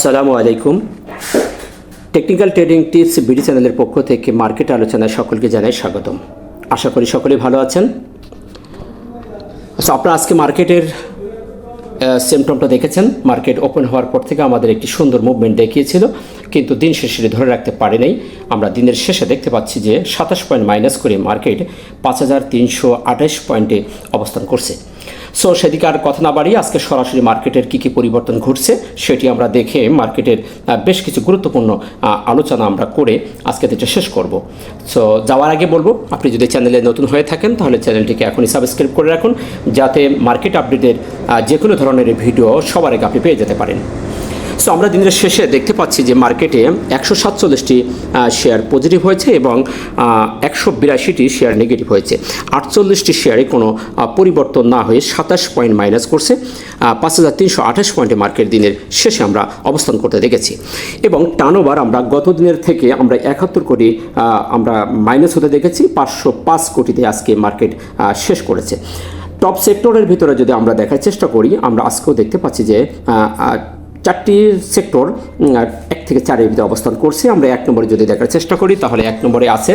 আসসালামু আলাইকুম। Technical trading tips BD চ্যানেলের পক্ষ থেকে মার্কেট আলোচনায় সকলকে জানাই স্বাগতম। আশা করি সকলেই ভালো আছেন। আপনারা আজকে মার্কেটের সিমটমটা দেখেছেন। মার্কেট ওপেন হওয়ার পর থেকে আমাদের একটি সুন্দর মুভমেন্ট দেখিয়েছিল, কিন্তু দিন শেষে ধরে রাখতে পারে নাই। আমরা দিনের শেষে দেখতে পাচ্ছি যে 27 পয়েন্ট মাইনাস করে মার্কেট 5328 পয়েন্টে অবস্থান করছে। সেদিকে আর কথা না বাড়িয়ে আজকে সরাসরি মার্কেটের কী পরিবর্তন ঘটছে সেটি আমরা দেখে মার্কেটের বেশ কিছু গুরুত্বপূর্ণ আলোচনা আমরা করে আজকে এটা শেষ করব। যাওয়ার আগে বলবো, আপনি যদি চ্যানেলে নতুন হয়ে থাকেন তাহলে চ্যানেলটিকে এখনই সাবস্ক্রাইব করে রাখুন, যাতে মার্কেট আপডেটের যে কোনো ধরনের ভিডিও সবার আগে আপনি পেয়ে যেতে পারেন। আমরা দিনের শেষে দেখতে পাচ্ছি যে মার্কেটে 147টি শেয়ার পজিটিভ হয়েছে এবং 182টি শেয়ার নেগেটিভ হয়েছে। 48টি শেয়ারে কোনো পরিবর্তন না হয়ে 27 পয়েন্ট মাইনাস করছে। 5328 পয়েন্টে মার্কেট দিনের শেষে আমরা অবস্থান করতে দেখেছি এবং টার্নওভার আমরা গত দিনের থেকে আমরা 71 কোটি আমরা মাইনাস হতে দেখেছি। 505 কোটিতে আজকে মার্কেট শেষ করেছে। টপ সেক্টরের ভিতরে যদি আমরা দেখার চেষ্টা করি, আমরা আজকেও দেখতে পাচ্ছি যে 4টি সেক্টর 1 থেকে 4-এর ভিতরে অবস্থান করছে। আমরা 1 নম্বরে যদি দেখার চেষ্টা করি তাহলে 1 নম্বরে আছে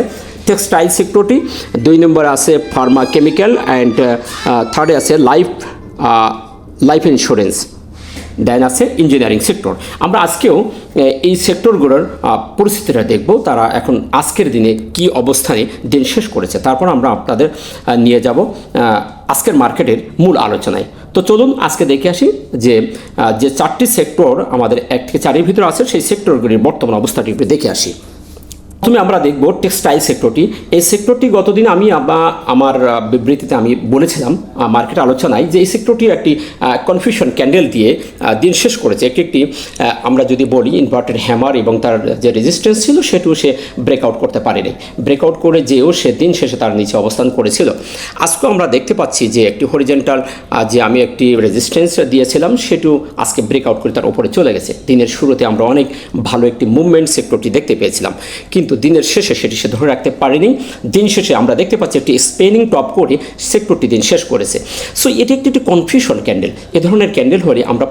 টেক্সটাইল সেক্টরটি, 2 নম্বরে আছে ফার্মা কেমিক্যাল অ্যান্ড থার্ডে আছে লাইফ ইন্স্যুরেন্স, দেন আছে ইঞ্জিনিয়ারিং সেক্টর। আমরা আজকেও এই সেক্টরগুলোর পরিস্থিতিটা দেখব, তারা এখন আজকের দিনে কি অবস্থানে দিন শেষ করেছে। তারপর আমরা আপনাদের নিয়ে যাব আজকের মার্কেটের মূল আলোচনায়। তো চলুন আজকে দেখে আসি যে 4টি সেক্টর আমাদের 1 থেকে 4-এর ভিতরে আছে, সেই সেক্টরগুলির বর্তমান অবস্থাটি একটু দেখে আসি। প্রথমে আমরা দেখব টেক্সটাইল সেক্টরটি। এই সেক্টরটি গতদিন আমি আমার বিবৃতিতে আমি বলেছিলাম মার্কেট আলোচনায় যে এই সেক্টরটি একটি কনফিউশন ক্যান্ডেল দিয়ে দিন শেষ করেছে। একটি আমরা যদি বলি ইনভার্টেড হ্যামার, এবং তার যে রেজিস্ট্যান্স ছিল সেটিও সে ব্রেকআউট করতে পারেনি। ব্রেকআউট করে যেও সে দিন শেষে তার নিচে অবস্থান করেছিল। আজকেও আমরা দেখতে পাচ্ছি যে একটি হরিজেন্টাল যে আমি একটি রেজিস্ট্যান্স দিয়েছিলাম সেটিও আজকে ব্রেকআউট করে তার উপরে চলে গেছে। দিনের শুরুতে আমরা অনেক ভালো একটি মুভমেন্ট সেক্টরটি দেখতে পেয়েছিলাম, কিন্তু দিনের শেষে সেটি সে ধরে রাখতে পারেনি। দিন শেষে আমরা দেখতে পাচ্ছি একটি স্পেনিং টপ করে সেক্টরটি দিন শেষ করেছে। এটি একটি কনফিউশন ক্যান্ডেল। এ ধরনের ক্যান্ডেল হলে আমরা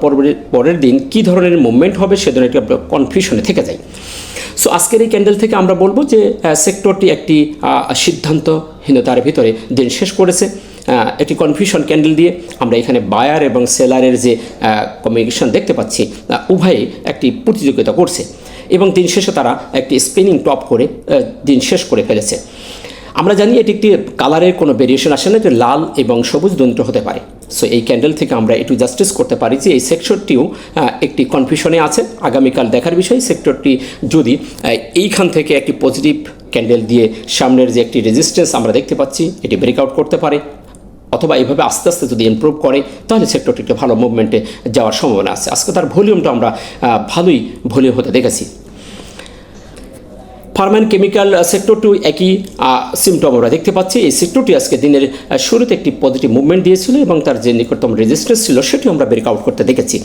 পরের দিন কী ধরনের মুভমেন্ট হবে সে ধরনের একটি কনফিউশনে থেকে যাই। আজকের এই ক্যান্ডেল থেকে আমরা বলবো যে সেক্টরটি একটি সিদ্ধান্তহীনতার ভিতরে দিন শেষ করেছে। একটি কনফিউশন ক্যান্ডেল দিয়ে আমরা এখানে বায়ার এবং সেলারের যে কমিউনিকেশন দেখতে পাচ্ছি, উভয়ে একটি প্রতিযোগিতা করছে এবং দিন শেষে তারা একটি স্পিনিং টপ করে দিন শেষ করে ফেলেছে। আমরা জানি এটি একটি কালারের কোনো ভেরিয়েশন আসে না, এটি লাল এবং সবুজ দ্বন্দ্ব হতে পারে। এই ক্যান্ডেল থেকে আমরা একটু জাস্টিস করতে পারি যে এই সেক্টরটিও একটি কনফিউশনে আছে। আগামীকাল দেখার বিষয়, সেক্টরটি যদি এইখান থেকে একটি পজিটিভ ক্যান্ডেল দিয়ে সামনের যে একটি রেজিস্ট্যান্স আমরা দেখতে পাচ্ছি এটি ব্রেকআউট করতে পারে, অথবা এইভাবে আস্তে আস্তে যদি ইমপ্রুভ করে তাহলে সেক্টরটি একটা ভালো মুভমেন্টে যাওয়ার সম্ভাবনা আছে। আজকে তার ভলিউমটা আমরা ভালোই ভলিউম হতে দেখেছি। ফার্মা অ্যান্ড কেমিক্যাল সেক্টরটিও একই সিমটম আমরা দেখতে পাচ্ছি। এই সেক্টরটি আজকে দিনের শুরুতে একটি পজিটিভ মুভমেন্ট দিয়েছিল এবং তার যে নিকটতম রেজিস্ট্যান্স ছিল সেটিও আমরা ব্রেকআউট করতে দেখেছি,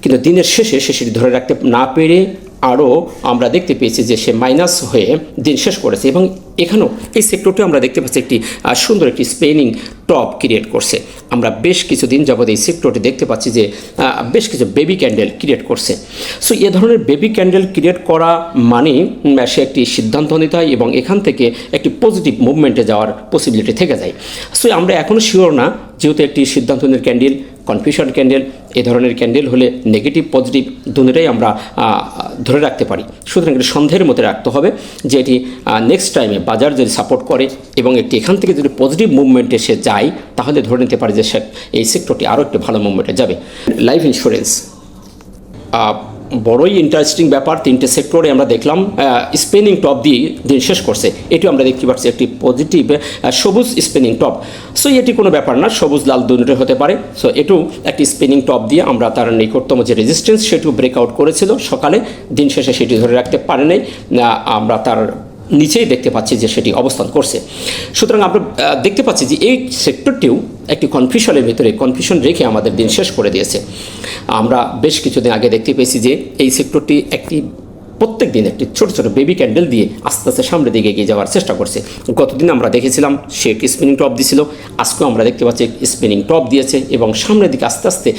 কিন্তু দিনের শেষে সেটি ধরে রাখতে না পেরে আরও আমরা দেখতে পেয়েছি যে সে মাইনাস হয়ে দিন শেষ করেছে। এবং এখানেও এই সেক্টরটি আমরা দেখতে পাচ্ছি একটি সুন্দর একটি স্পেনিং টপ ক্রিয়েট করছে। আমরা বেশ কিছুদিন যাবৎ এই সেক্টরটি দেখতে পাচ্ছি যে বেশ কিছু বেবি ক্যান্ডেল ক্রিয়েট করছে। এ ধরনের বেবি ক্যান্ডেল ক্রিয়েট করা মানে সে একটি সিদ্ধান্ত নিতে হয় এবং এখান থেকে একটি পজিটিভ মুভমেন্টে যাওয়ার পসিবিলিটি থেকে যায়। আমরা এখনও শিওর না, যেহেতু একটি সিদ্ধান্তনের ক্যান্ডেল, কনফিউশন ক্যান্ডেল, এ ধরনের ক্যান্ডেল হলে নেগেটিভ পজিটিভ দুটোটাই আমরা ধরে রাখতে পারি। সুতরাং এটি সন্দেহের মধ্যে রাখতে হবে যে এটি নেক্সট টাইমে বাজার যদি সাপোর্ট করে এবং একটি এখান থেকে যদি পজিটিভ মুভমেন্টে সে যায় তাহলে ধরে নিতে পারে যে এই সেক্টরটি আরও একটি ভালো মুভমেন্টে যাবে। লাইফ ইন্স্যুরেন্স বড়ই ইন্টারেস্টিং ব্যাপার। 3টে সেক্টরে আমরা দেখলাম স্পেনিং টপ দিয়ে দিন শেষ করছে। এটিও আমরা দেখতে পাচ্ছি একটি পজিটিভ সবুজ স্পেনিং টপ। এটি কোনো ব্যাপার না, সবুজ লাল দুটো হতে পারে। এটিও একটি স্পেনিং টপ দিয়ে আমরা তার নিকটতম যে রেজিস্ট্যান্স সেটিও ব্রেকআউট করেছিল সকালে, দিন শেষে সেটি ধরে রাখতে পারে নাই। আমরা তার নিচেই দেখতে পাচ্ছি যে সেটি অবস্থান করছে। সুতরাং আমরা দেখতে পাচ্ছি যে এই সেক্টরটিও একটি কনফিউশনের ভিতরে কনফিউশন রেখে আমাদের দিন শেষ করে দিয়েছে। আমরা বেশ কিছুদিন আগে দেখতে পেয়েছি যে এই সেক্টরটি একটি প্রত্যেক দিন একটি ছোট ছোট বেবি ক্যান্ডেল দিয়ে আস্তে আস্তে সামনের দিকে এগিয়ে যাওয়ার চেষ্টা করছে। গতদিন আমরা দেখেছিলাম সে একটি স্পিনিং টপ দিয়েছিল, আজকেও আমরা দেখতে পাচ্ছি স্পিনিং টপ দিয়েছে এবং সামনের দিকে আস্তে আস্তে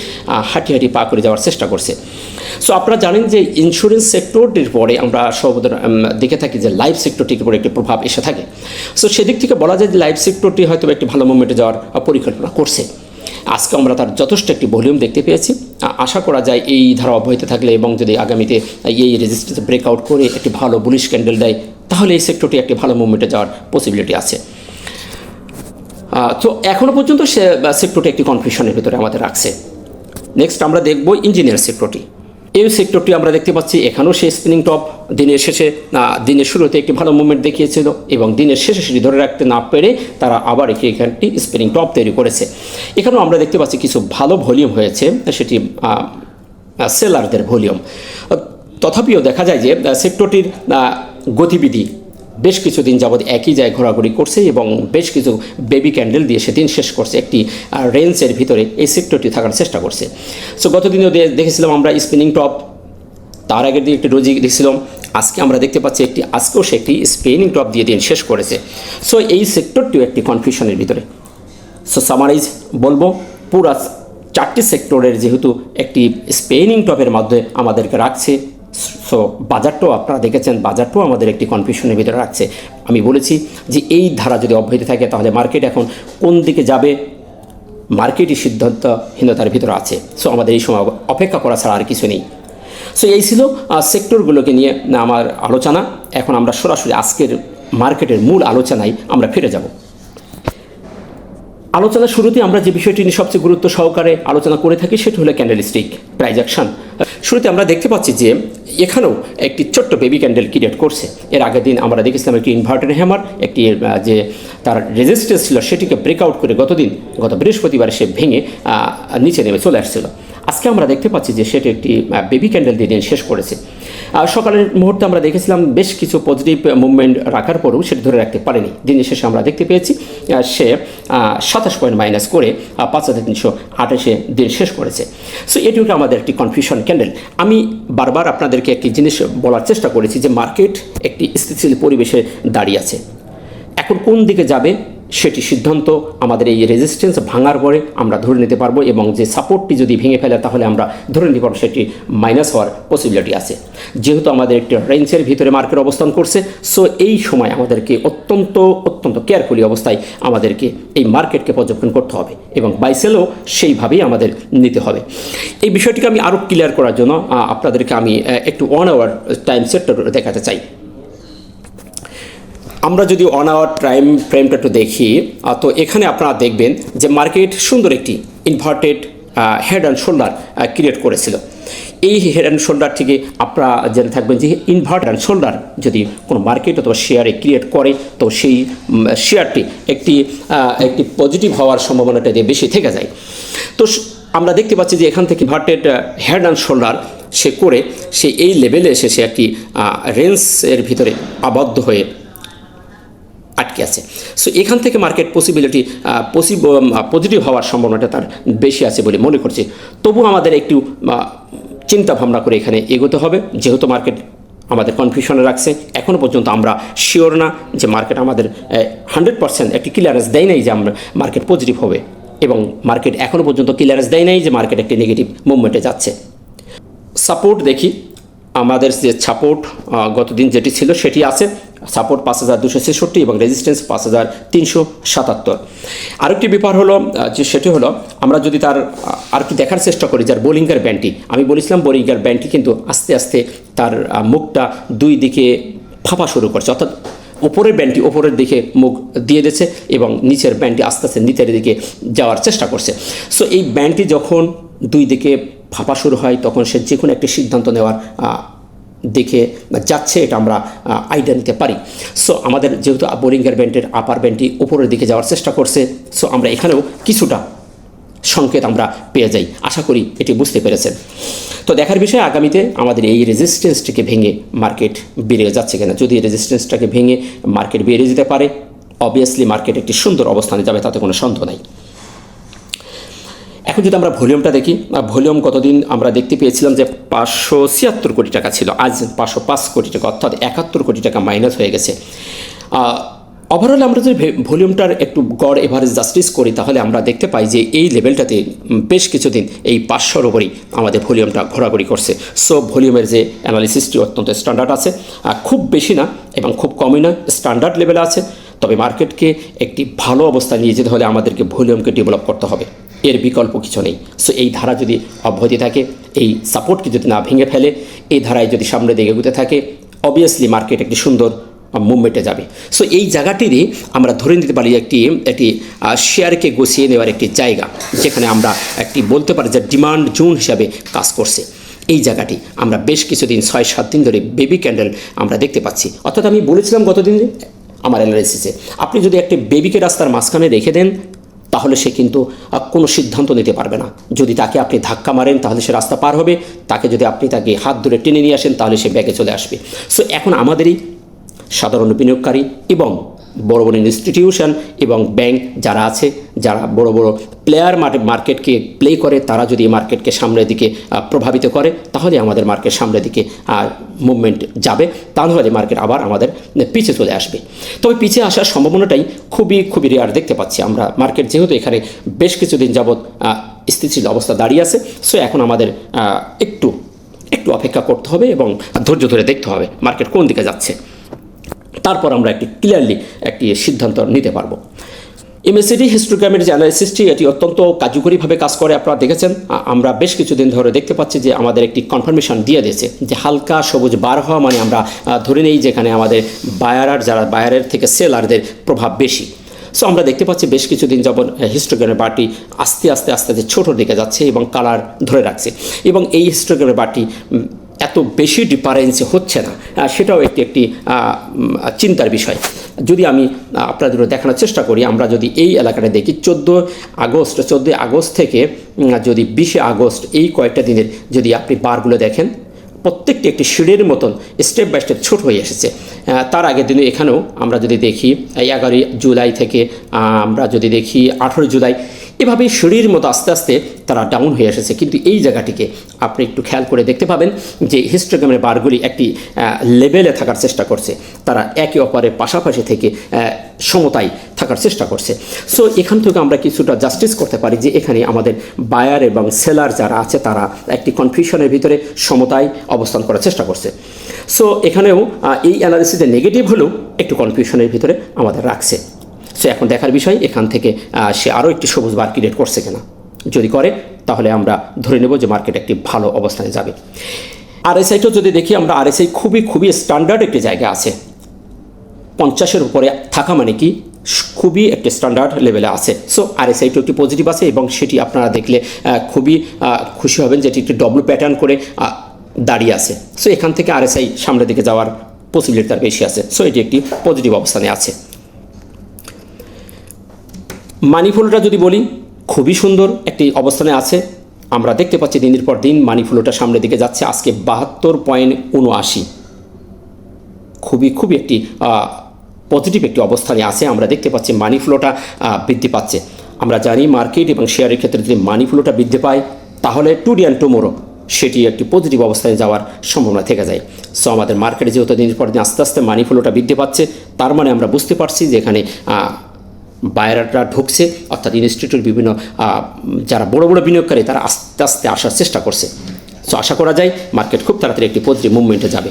হাঁটি হাঁটি পা করে যাওয়ার চেষ্টা করছে। সো আপনারা জানেন যে ইন্স্যুরেন্স সেক্টরটির পরে আমরা সর্বদা দেখে থাকি যে লাইফ সেক্টরটির উপরে একটি প্রভাব এসে থাকে। সো সেদিক থেকে বলা যায় যে লাইফ সেক্টরটি হয়তো একটি ভালো মুভমেন্টে যাওয়ার পরিকল্পনা করছে। আজকে আমরা তার যথেষ্ট একটি ভলিউম দেখতে পেয়েছি। আশা করা যায় এই ধারা অব্যাহত থাকলে এবং যদি আগামীতে এই রেজিস্ট্যান্স ব্রেকআউট করে একটি ভালো বুলিশ ক্যান্ডেল দেয় তাহলে এই সেক্টরটি একটি ভালো মুভমেন্টে যাওয়ার পসিবিলিটি আছে। তো এখনও পর্যন্ত সে সেক্টরটি একটি কনফিউশনের ভিতরে আমাদের রাখছে। নেক্সট আমরা দেখব ইঞ্জিনিয়ার সেক্টরটি। এই সেক্টরটি আমরা দেখতে পাচ্ছি এখানেও সেই স্পিনিং টপ দিনের শেষে দিনের শুরুতে একটি ভালো মুভমেন্ট দেখিয়েছিল এবং দিনের শেষে সেটি ধরে রাখতে না পেরে তারা আবার এখানটি স্পিনিং টপ তৈরি করেছে। এখানেও আমরা দেখতে পাচ্ছি কিছু ভালো ভলিউম হয়েছে, সেটি সেলারদের ভলিউম। তথাপিও দেখা যায় যে সেক্টরটির গতিবিধি বেশ কিছুদিন যাবৎ একই জায়গায় ঘোরাঘুরি করছে এবং বেশ কিছু বেবি ক্যান্ডেল দিয়ে সেদিন শেষ করছে, একটি রেঞ্জের ভিতরে এই সেক্টরটি থাকার চেষ্টা করছে। সো গতদিনও দেখেছিলাম আমরা স্পিনিং টপ, তার আগের দিন একটি রোজি দেখছিলাম, আজকে আমরা দেখতে পাচ্ছি আজকেও সে একটি স্পিনিং টপ দিয়ে দিন শেষ করেছে। সো এই সেক্টরটিও একটি কনফিউশনের ভিতরে। সো সামারাইজ বলবো, পুরা 4টি সেক্টরের যেহেতু একটি স্পিনিং টপের মধ্যে আমাদেরকে রাখছে, সো বাজারটাও আপনারা দেখেছেন, বাজারটাও আমাদের একটি কনফিউশনের ভিতরে রাখছে। আমি বলেছি যে এই ধারা যদি অব্যাহত থাকে তাহলে মার্কেট এখন কোন দিকে যাবে মার্কেটই সিদ্ধান্তহীনতার ভিতরে আছে। সো আমাদের এই সময় অপেক্ষা করা ছাড়া আর কিছু নেই। সো এই ছিল সেক্টরগুলোকে নিয়ে আমার আলোচনা। এখন আমরা সরাসরি আজকের মার্কেটের মূল আলোচনায় আমরা ফিরে যাব। আলোচনার শুরুতে আমরা যে বিষয়টি নিয়ে সবচেয়ে গুরুত্ব সহকারে আলোচনা করে থাকি সেটি হলো ক্যান্ডেলস্টিক প্রাইস অ্যাকশন। শুরুতে আমরা দেখতে পাচ্ছি যে এখানেও একটি ছোট্ট বেবি ক্যান্ডেল ক্রিয়েট করছে। এর আগের দিন আমরা দেখেছিলাম একটি ইনভার্টেড হ্যামার, একটি যে তার রেজিস্ট্যান্স ছিল সেটিকে ব্রেকআউট করে গত বৃহস্পতিবার সে ভেঙে নিচে নেমে চলে আসছিল। আজকে আমরা দেখতে পাচ্ছি যে সেটি একটি বেবি ক্যান্ডেল দিয়ে দিন শেষ করেছে। সকালের মুহূর্তে আমরা দেখেছিলাম বেশ কিছু পজিটিভ মুভমেন্ট রাখার পরেও সেটি ধরে রাখতে পারেনি। দিনের শেষে আমরা দেখতে পেয়েছি সে 27 পয়েন্ট মাইনাস করে 5328 দিন শেষ করেছে। সো এটিও আমাদের একটি কনফিউশন ক্যান্ডেল। আমি বারবার আপনাদেরকে একটি জিনিস বলার চেষ্টা করেছি যে মার্কেট একটি স্থিতিশীল পরিবেশে দাঁড়িয়ে আছে। এখন কোন দিকে যাবে সেটি সিদ্ধান্ত আমাদের এই রেজিস্ট্যান্স ভাঙার পরে আমরা ধরে নিতে পারবো এবং যে সাপোর্টটি যদি ভেঙে ফেলে তাহলে আমরা ধরে নিতে পারবো সেটি মাইনাস হওয়ার পসিবিলিটি আছে। যেহেতু আমাদের একটি রেঞ্জের ভিতরে মার্কেট অবস্থান করছে, সো এই সময় আমাদেরকে অত্যন্ত কেয়ারফুলি অবস্থায় আমাদেরকে এই মার্কেটকে পর্যবেক্ষণ করতে হবে এবং বাইসেলও সেইভাবেই আমাদের নিতে হবে। এই বিষয়টিকে আমি আরও ক্লিয়ার করার জন্য আপনাদেরকে আমি একটু 1 আওয়ার টাইম সেটটা দেখাতে চাই। আমরা যদি 1 আওয়ার টাইম ফ্রেমটা একটু দেখি তো এখানে আপনারা দেখবেন যে মার্কেট সুন্দর একটি inverted head and shoulder create করেছিল। এই হেড অ্যান্ড শোল্ডার থেকে আপনারা জেনে থাকবেন যে ইনভার্ট অ্যান্ড শোল্ডার যদি কোনো মার্কেট অথবা শেয়ারে ক্রিয়েট করে তো সেই শেয়ারটি একটি পজিটিভ হওয়ার সম্ভাবনাটা দিয়ে বেশি থেকে যায়। তো আমরা দেখতে পাচ্ছি যে এখান থেকে ইনভার্টেড হেড অ্যান্ড শোল্ডার সে করে সে এই লেভেলে এসে সে একটি রেঞ্জের ভিতরে আবদ্ধ হয়ে আটকে আছে। সো এখান থেকে মার্কেট পজিটিভ হওয়ার সম্ভাবনাটা তার বেশি আছে বলে মনে করছি। তবু আমাদের একটু চিন্তা ভাবনা করে এখানে এগোতে হবে, যেহেতু মার্কেট আমাদের কনফিউশনে রাখছে। এখনও পর্যন্ত আমরা শিওর না যে মার্কেট আমাদের 100% একটি ক্লিয়ারেন্স দেয় নাই যে আমরা মার্কেট পজিটিভ হবে এবং মার্কেট এখনও পর্যন্ত ক্লিয়ারেন্স দেয় নাই যে মার্কেট একটি নেগেটিভ মুভমেন্টে যাচ্ছে। সাপোর্ট দেখি, আমাদের যে সাপোর্ট গতদিন যেটি ছিল সেটি আছে, সাপোর্ট 5266 এবং রেজিস্ট্যান্স 5377। আরেকটি ব্যাপার হলো যে সেটি হলো আমরা যদি তার আর কি দেখার চেষ্টা করি যার বোলিঙ্গার ব্যান্ডটি, আমি বলেছিলাম বোলিঙ্গার ব্যান্ডটি কিন্তু আস্তে আস্তে তার মুখটা দুই দিকে ফাঁপা শুরু করছে, অর্থাৎ উপরের ব্যান্ডটি উপরের দিকে মুখ দিয়ে দিয়েছে এবং নিচের ব্যান্ডটি আস্তে আস্তে নিচের দিকে যাওয়ার চেষ্টা করছে। সো এই ব্যান্ডটি যখন দুই দিকে ফাঁপা শুরু হয় তখন সে যে কোনো একটি সিদ্ধান্ত নেওয়ার দেখে যাচ্ছে, এটা আমরা আইডিয়া নিতে পারি। সো আমাদের যেহেতু বোলিঙ্গার ব্যান্ডের আপার ব্যান্ডটি উপরের দিকে যাওয়ার চেষ্টা করছে, সো আমরা এখানেও কিছুটা সংকেত আমরা পেয়ে যাই। আশা করি এটি বুঝতে পেরেছেন। তো দেখার বিষয় আগামীতে আমাদের এই রেজিস্ট্যান্সটিকে ভেঙে মার্কেট বেরিয়ে যাচ্ছে কিনা। যদি রেজিস্ট্যান্সটাকে ভেঙে মার্কেট বেরিয়ে যেতে পারে অবভিয়াসলি মার্কেট একটি সুন্দর অবস্থানে যাবে, তাতে কোনো সন্দেহ নাই। এখন যদি আমরা ভলিউমটা দেখি, ভলিউম গতদিন আমরা দেখতে পেয়েছিলাম যে 576 কোটি টাকা ছিল, আজ 505 কোটি টাকা, অর্থাৎ 71 কোটি টাকা মাইনাস হয়ে গেছে। ওভারঅল আমরা যদি ভলিউমটার একটু গড় এভারেজ জাস্টিস করি তাহলে আমরা দেখতে পাই যে এই লেভেলটাতে বেশ কিছুদিন এই 500-র ওপরই আমাদের ভলিউমটা ঘোরাঘুরি করছে। সো ভলিউমের যে অ্যানালিসিসটি অত্যন্ত স্ট্যান্ডার্ড আছে, খুব বেশি না এবং খুব কমই নয়, স্ট্যান্ডার্ড লেভেলে আছে। তবে মার্কেটকে একটি ভালো অবস্থায় নিয়ে যেতে হলে আমাদেরকে ভলিউমকে ডেভেলপ করতে হবে, এর বিকল্প কিছু নেই। সো এই ধারা যদি অব্যাহতি থাকে, এই সাপোর্টকে যদি না ভেঙে ফেলে, এই ধারায় যদি সামনে দিকে এগোতে থাকে, অবভিয়াসলি মার্কেট একটি সুন্দর মুভমেন্টে যাবে। সো এই জায়গাটিরই আমরা ধরে নিতে পারি একটি শেয়ারকে গুছিয়ে নেওয়ার একটি জায়গা, যেখানে আমরা একটি বলতে পারি যে ডিমান্ড জোন হিসাবে কাজ করছে। এই জায়গাটি আমরা বেশ কিছুদিন 6-7 দিন ধরে বেবি ক্যান্ডেল আমরা দেখতে পাচ্ছি। অর্থাৎ আমি বলেছিলাম গতদিন আমার অ্যানালিসিসে, আপনি যদি একটি বেবিকে রাস্তার মাঝখানে রেখে দেন তাহলে সে কিন্তু কোনো সিদ্ধান্ত নিতে পারবে না। যদি তাকে আপনি ধাক্কা মারেন তাহলে সে রাস্তা পার হবে, তাকে যদি আপনি তাকে হাত ধরে টেনে নিয়ে আসেন তাহলে সে ব্যাগে চলে আসবে। সো এখন আমাদেরই সাধারণ বিনিয়োগকারী এবং বড় বড় ইনস্টিটিউশন এবং ব্যাংক যারা আছে, যারা বড় বড় প্লেয়ার মার্কেটকে প্লে করে, তারা যদি মার্কেটকে সামনের দিকে প্রভাবিত করে তাহলে আমাদের মার্কেট সামনের দিকে মুভমেন্ট যাবে, তাহলে মার্কেট আবার আমাদের পিছিয়ে চলে আসবে। তবে পিছিয়ে আসার সম্ভাবনাটাই খুবই রেয়ার দেখতে পাচ্ছি আমরা। মার্কেট যেহেতু এখানে বেশ কিছুদিন যাবৎ স্থিতিশীল অবস্থা দাঁড়িয়ে আছে, সো এখন আমাদের একটু অপেক্ষা করতে হবে এবং ধৈর্য ধরে দেখতে হবে মার্কেট কোন দিকে যাচ্ছে, তারপর আমরা ক্লিয়ারলি একটি সিদ্ধান্ত নিতে পারবো। এমএসিডি হিস্টোগ্রামের যে অ্যানালাইসিসটি, এটি অত্যন্ত কার্যকরীভাবে কাজ করে। আপনারা দেখেছেন, আমরা বেশ কিছুদিন ধরে দেখতে পাচ্ছি যে আমাদের একটি কনফার্মেশন দিয়ে দিয়েছে যে হালকা সবুজ বার হওয়া মানে আমরা ধরে নেই যেখানে আমাদের বায়ারের থেকে সেলারদের প্রভাব বেশি। সো আমরা দেখতে পাচ্ছি বেশ কিছুদিন যাবৎ হিস্টোগ্রামের বারটি আস্তে আস্তে ছোটোর দিকে যাচ্ছে এবং কালার ধরে রাখছে, এবং এই হিস্টোগ্রামের বারটি এত বেশি ডিফারেন্স হচ্ছে না, সেটাও একটি চিন্তার বিষয়। যদি আমি আপনাদের দেখানোর চেষ্টা করি, আমরা যদি এই এলাকাটা দেখি 14 আগস্ট থেকে যদি 20 আগস্ট, এই কয়েকটা দিনের যদি আপনি বারগুলো দেখেন, প্রত্যেকটি একটি সিঁড়ির মতন স্টেপ বাই স্টেপ ছোট হয়ে এসেছে। তার আগের দিনে এখানেও আমরা যদি দেখি 11 জুলাই থেকে আমরা যদি দেখি 18 জুলাই, এভাবেই সিঁড়ির মতো আস্তে আস্তে তারা ডাউন হয়ে এসেছে। কিন্তু এই জায়গাটিকে আপনি একটু খেয়াল করে দেখতে পাবেন যে হিস্টোগ্রামের বারগুলি একটি লেভেলে থাকার চেষ্টা করছে, তারা একে অপরের পাশাপাশি থেকে সমতায় থাকার চেষ্টা করছে। সো এখান থেকে আমরা কিছুটা জাস্টিস করতে পারি যে এখানে আমাদের বায়ার এবং সেলার যারা আছে তারা একটি কনফিউশনের ভিতরে সমতায় অবস্থান করার চেষ্টা করছে। সো এখানেও এই অ্যানালিসিসে নেগেটিভ হলেও একটু কনফিউশনের ভিতরে আমাদের রাখছে। সো এখন দেখার বিষয় এখান থেকে সে আরও একটি সবুজ বার ক্রিয়েট করছে কিনা। যদি করে তাহলে আমরা ধরে নেব যে মার্কেট একটি ভালো অবস্থানে যাবে। আরএসআইটাও যদি দেখি আমরা, আরএসআই খুবই স্ট্যান্ডার্ড একটি জায়গা আছে। 50-এর উপরে থাকা মানে কি খুবই একটি স্ট্যান্ডার্ড লেভেলে আছে। সো আরএসআইটাও একটি পজিটিভ আছে এবং সেটি আপনারা দেখলে খুবই খুশি হবেন যেটি একটি ডব্লু প্যাটার্ন করে দাঁড়িয়ে আছে। সো এখান থেকে আরএসআই সামনের দিকে যাওয়ার পসিবিলিটি তার বেশি আছে। সো এটি একটি পজিটিভ অবস্থানে আছে। মানি ফ্লোটা যদি বলি, খুবই সুন্দর একটি অবস্থানে আছে। আমরা দেখতে পাচ্ছি দিনের পর দিন মানি ফ্লোটা সামনের দিকে যাচ্ছে। আজকে 72.79, খুবই একটি পজিটিভ একটি অবস্থানে আছে। আমরা দেখতে পাচ্ছি মানি ফ্লোটা বৃদ্ধি পাচ্ছে। আমরা জানি মার্কেট এবং শেয়ারের ক্ষেত্রে যদি মানি ফ্লোটা বৃদ্ধি পায় তাহলে টুডে অ্যান্ড টুমোরো সেটি একটি পজিটিভ অবস্থায় যাওয়ার সম্ভাবনা থেকে যায়। সো আমাদের মার্কেটে যেহেতু দিনের পর দিন আস্তে আস্তে মানি ফ্লোটা বৃদ্ধি পাচ্ছে, তার মানে আমরা বুঝতে পারছি যে এখানে বায়াররা ঢুকছে, অর্থাৎ ইনস্টিটিউট বিভিন্ন যারা বড় বিনিয়োগকারী তারা আস্তে আস্তে আসার চেষ্টা করছে। সো আশা করা যায় মার্কেট খুব তাড়াতাড়ি একটি পজিটিভ মুভমেন্টে যাবে।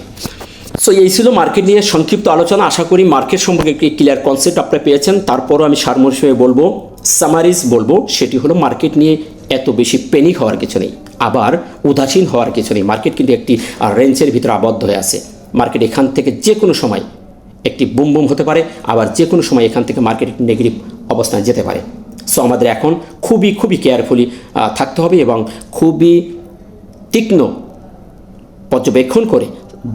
সো এই ছিল মার্কেট নিয়ে সংক্ষিপ্ত আলোচনা। আশা করি মার্কেট সম্পর্কে একটি ক্লিয়ার কনসেপ্ট আপনারা পেয়েছেন। তারপরও আমি সারমর্ম হিসেবে বলবো, সামারিজ বলবো, সেটি হলো মার্কেট নিয়ে এত বেশি প্যানিক হওয়ার কিছু নেই, আবার উদাসীন হওয়ার কিছু নেই। মার্কেট কিন্তু একটি রেঞ্জের ভিতরে আবদ্ধ হয়ে আছে। মার্কেট এখান থেকে যে কোনো সময় একটি বুম হতে পারে, আবার যে কোনো সময় এখান থেকে মার্কেট নেগেটিভ অবস্থানে যেতে পারে। সো আমাদের এখন খুবই কেয়ারফুলি থাকতে হবে এবং খুবই তীক্ষ্ণ পর্যবেক্ষণ করে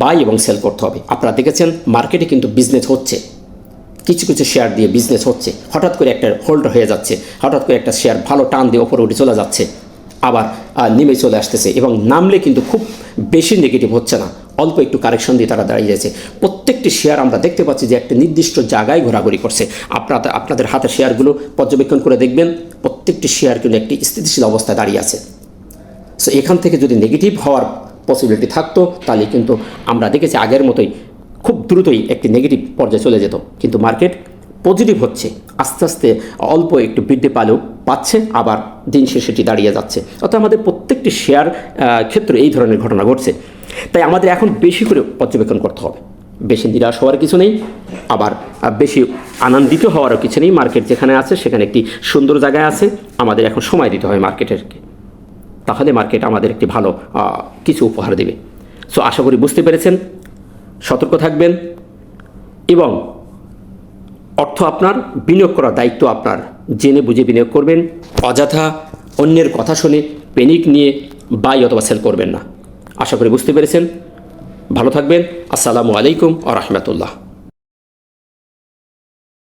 বাই এবং সেল করতে হবে। আপনারা দেখেছেন মার্কেটে কিন্তু বিজনেস হচ্ছে, কিছু শেয়ার দিয়ে বিজনেস হচ্ছে। হঠাৎ করে একটা হোল্ড হয়ে যাচ্ছে, হঠাৎ করে একটা শেয়ার ভালো টান দিয়ে ওপরে উঠে চলে যাচ্ছে, আবার নেমে চলে আসতেছে, এবং নামলে কিন্তু খুব বেশি নেগেটিভ হচ্ছে না, অল্প একটু কারেকশন দিয়ে তারা দাঁড়িয়ে যাচ্ছে। প্রত্যেক প্রত্যেকটি শেয়ার আমরা দেখতে পাচ্ছি যে একটা নির্দিষ্ট জায়গায় ঘোরাঘুরি করছে। আপনাদের হাতের শেয়ারগুলো পর্যবেক্ষণ করে দেখবেন, প্রত্যেকটি শেয়ার কিন্তু একটি স্থিতিশীল অবস্থায় দাঁড়িয়ে আছে। সো এখান থেকে যদি নেগেটিভ হওয়ার পসিবিলিটি থাকতো তাহলে কিন্তু আমরা দেখেছি আগের মতোই খুব দ্রুতই একটি নেগেটিভ পর্যায়ে চলে যেত, কিন্তু মার্কেট পজিটিভ হচ্ছে, আস্তে আস্তে অল্প একটু বৃদ্ধি পাচ্ছে, আবার দিন শেষে সেটি দাঁড়িয়ে যাচ্ছে। অর্থাৎ আমাদের প্রত্যেকটি শেয়ার ক্ষেত্রে এই ধরনের ঘটনা ঘটছে। তাই আমাদের এখন বেশি করে পর্যবেক্ষণ করতে হবে, বেশি নিরাশ হওয়ার কিছু নেই, আবার বেশি আনন্দিত হওয়ারও কিছু নেই। মার্কেট যেখানে আছে সেখানে একটি সুন্দর জায়গায় আছে, আমাদের এখন সময় দিতে হয় মার্কেটেরকে, তাহলে মার্কেট আমাদের একটি ভালো কিছু উপহার দেবে। সো আশা করি বুঝতে পেরেছেন। সতর্ক থাকবেন এবং অর্থ আপনার, বিনিয়োগ করার দায়িত্ব আপনার। জেনে বুঝে বিনিয়োগ করবেন, অযথা অন্যের কথা শুনে প্যানিক নিয়ে বাই অথবা সেল করবেন না। আশা করি বুঝতে পেরেছেন। ভালো থাকবেন। আসসালামু আলাইকুম ওয়া রাহমাতুল্লাহ।